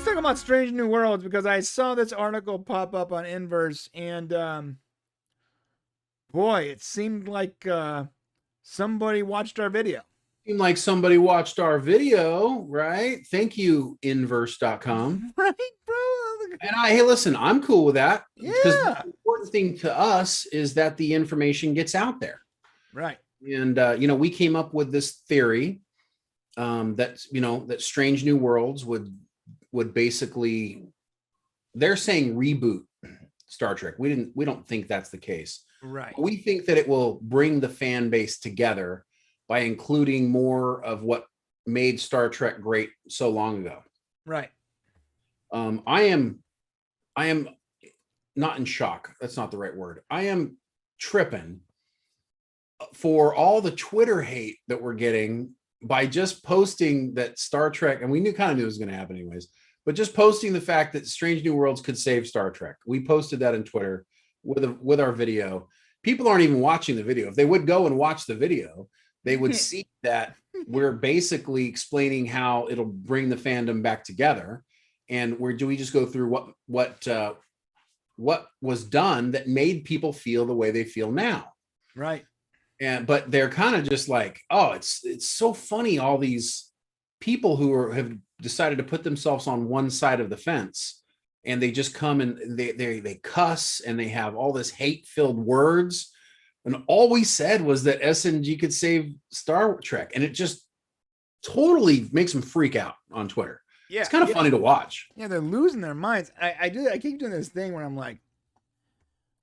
let's talk about Strange New Worlds, because I saw this article pop up on Inverse, and boy, it seemed like somebody watched our video. Seemed like somebody watched our video, right? Thank you, inverse.com. Right, bro? And hey, listen, I'm cool with that. Because Yeah. the important thing to us is that the information gets out there. Right. And, we came up with this theory that Strange New Worlds would basically, they're saying reboot Star Trek. We don't think that's the case. Right. We think that it will bring the fan base together by including more of what made Star Trek great so long ago. Right. I am not in shock. That's not the right word. I am tripping for all the Twitter hate that we're getting by just posting that Star Trek, and we kind of knew it was going to happen anyways, but just posting the fact that Strange New Worlds could save Star Trek. We posted that on Twitter with our video. People aren't even watching the video. If they would go and watch the video, they would see that we're basically explaining how it'll bring the fandom back together. And we just go through what was done that made people feel the way they feel now. Right. But they're kind of just like, oh, it's so funny. All these people who have decided to put themselves on one side of the fence, and they just come and they cuss, and they have all this hate-filled words. And all we said was that SNG could save Star Trek. And it just totally makes them freak out on Twitter. Yeah, it's kind of funny to watch. Yeah, they're losing their minds. I keep doing this thing where I'm like,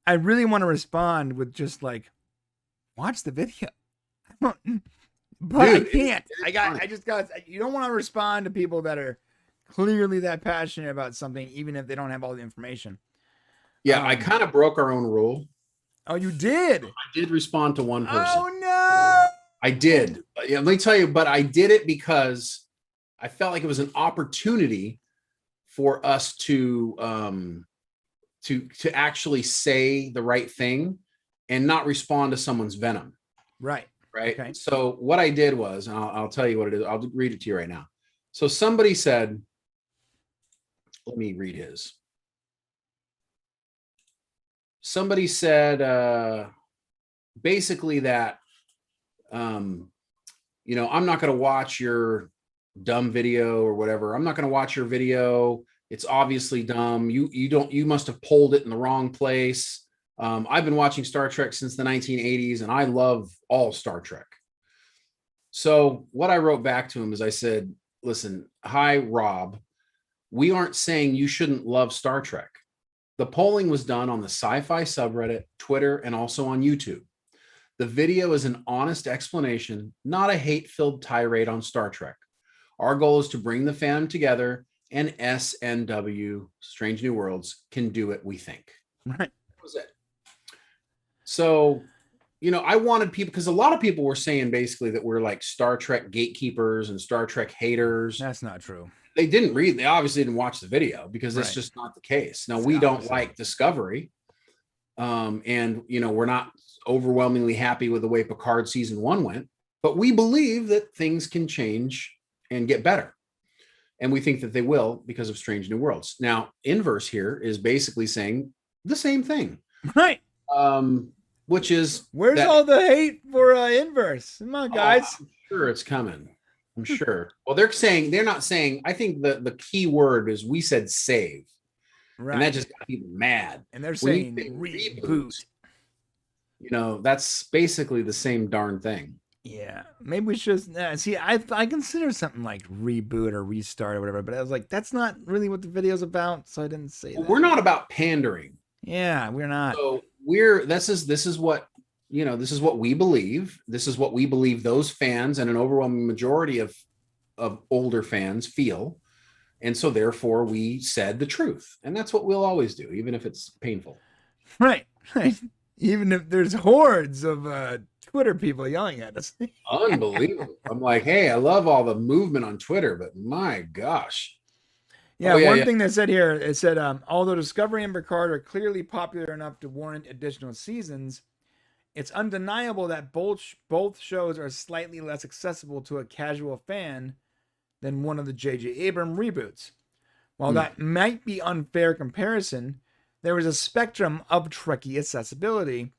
I really want to respond with just like, watch the video. But dude, I can't. You don't want to respond to people that are clearly that passionate about something, even if they don't have all the information. Yeah, I kind of broke our own rule. Oh, you did? I did respond to one person. Oh, no. I did. Yeah, let me tell you, but I did it because I felt like it was an opportunity for us to actually say the right thing and not respond to someone's venom. Right. Okay. So what I did was, and I'll tell you what it is. I'll read it to you right now. So somebody said, let me read his. Somebody said basically that, I'm not going to watch your dumb video or whatever. I'm not going to watch your video. It's obviously dumb. You must have pulled it in the wrong place. I've been watching Star Trek since the 1980s, and I love all Star Trek. So what I wrote back to him is I said, listen, hi, Rob. We aren't saying you shouldn't love Star Trek. The polling was done on the Sci-Fi subreddit, Twitter, and also on YouTube. The video is an honest explanation, not a hate-filled tirade on Star Trek. Our goal is to bring the fandom together, and SNW, Strange New Worlds, can do it, we think. Right. That was it. So, I wanted people, because a lot of people were saying basically that we're like Star Trek gatekeepers and Star Trek haters. That's not true. They obviously didn't watch the video, because that's just not the case. Now, we don't like Discovery. And, we're not overwhelmingly happy with the way Picard season 1 went, but we believe that things can change and get better. And we think that they will because of Strange New Worlds. Now, Inverse here is basically saying the same thing. Right. Which is... Where's all the hate for Inverse? Come on, guys. I'm sure it's coming. I'm sure. Well, they're not saying, I think the key word is, we said save. Right. And that just got people mad. And they're saying reboot. That's basically the same darn thing. Yeah, maybe we should see. I consider something like reboot or restart or whatever, but I was like, that's not really what the video's about, so I didn't say that. We're not about pandering. Yeah, we're not. So this is what we believe. This is what we believe those fans and an overwhelming majority of older fans feel, and so therefore we said the truth, and that's what we'll always do, even if it's painful. Right. Even if there's hordes of Twitter people yelling at us. Unbelievable. I'm like, hey, I love all the movement on Twitter, but my gosh. Yeah, one thing that said here, it said, although Discovery and Picard are clearly popular enough to warrant additional seasons, it's undeniable that both shows are slightly less accessible to a casual fan than one of the J.J. Abrams reboots. While that might be unfair comparison, there is a spectrum of Trekkie accessibility,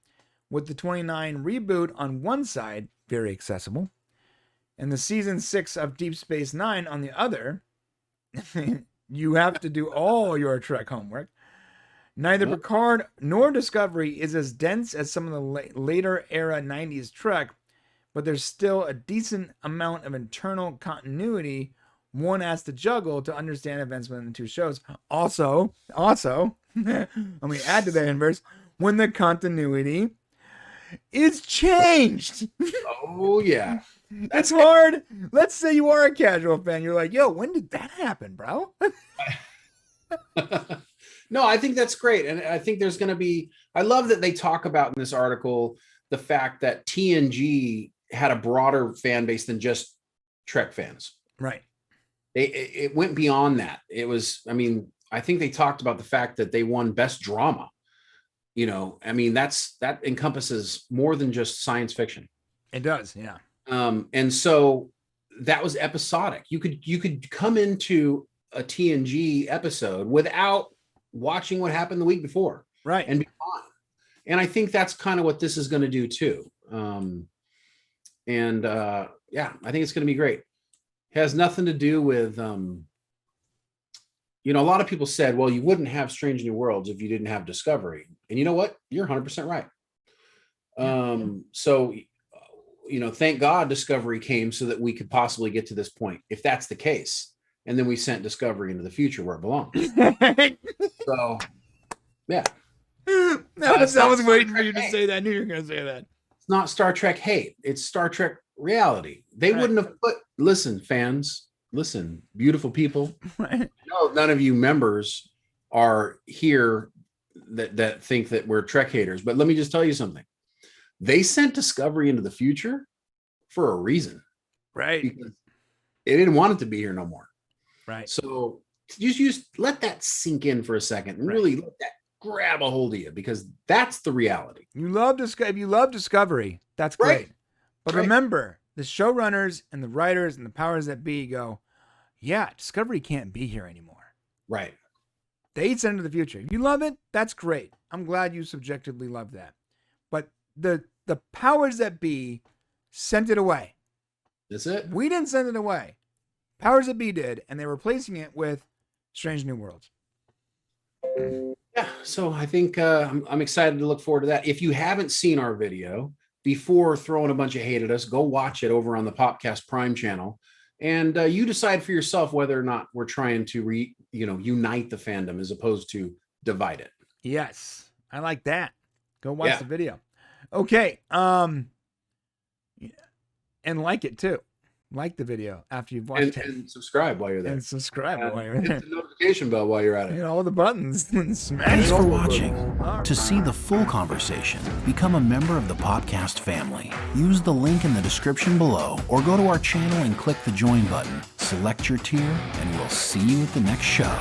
with the 29 reboot on one side, very accessible, and the season 6 of Deep Space Nine on the other. You have to do all your Trek homework. Neither Picard nor Discovery is as dense as some of the later era 90s Trek, but there's still a decent amount of internal continuity one has to juggle to understand events within the two shows. Also, let me add to that inverse, when the continuity is changed. Oh, yeah. That's hard. Let's say you are a casual fan. You're like, yo, when did that happen, bro? No, I think that's great. And I think there's going to be, I love that they talk about in this article the fact that TNG had a broader fan base than just Trek fans. Right. It went beyond that. It was, I mean, I think they talked about the fact that they won best drama. You know, I mean, that encompasses more than just science fiction. It does. Yeah. And so that was episodic. You could come into a TNG episode without watching what happened the week before. Right. And be fine. And I think that's kind of what this is going to do too. Yeah, I think it's going to be great. It has nothing to do with, you know, a lot of people said, well, you wouldn't have Strange New Worlds if you didn't have Discovery. And you know what? You're 100% right. So, you know, thank God Discovery came so that we could possibly get to this point, if that's the case. And then we sent Discovery into the future where it belongs. So, yeah. I was waiting for you to say that. I knew you were going to say that. It's not Star Trek hate. It's Star Trek reality. They wouldn't have listen, fans, listen, beautiful people. Right. No, none of you members are here that think that we're Trek haters. But let me just tell you something. They sent Discovery into the future for a reason. Right. Because they didn't want it to be here no more. Right. So just let that sink in for a second and really let that grab a hold of you, because that's the reality. You love if you love Discovery, that's great. But remember, the showrunners and the writers and the powers that be go, yeah, Discovery can't be here anymore. Right. They send it to the future. If you love it, that's great. I'm glad you subjectively love that. But the powers that be sent it away. That's it. We didn't send it away. Powers that be did, and they're replacing it with Strange New Worlds. Yeah, so I think I'm excited to look forward to that. If you haven't seen our video, before throwing a bunch of hate at us, go watch it over on the Popcast Prime channel, and you decide for yourself whether or not we're trying to unite the fandom as opposed to divide it. Yes, I like that. Go watch the video. Okay, and like it too. Like the video after you've watched it. And subscribe while you're there. And subscribe while you're there. Hit the notification bell while you're at it. Hit all the buttons. Smash. Thanks for watching. To see the full conversation, become a member of the Popcast family. Use the link in the description below, or go to our channel and click the join button. Select your tier, and we'll see you at the next show.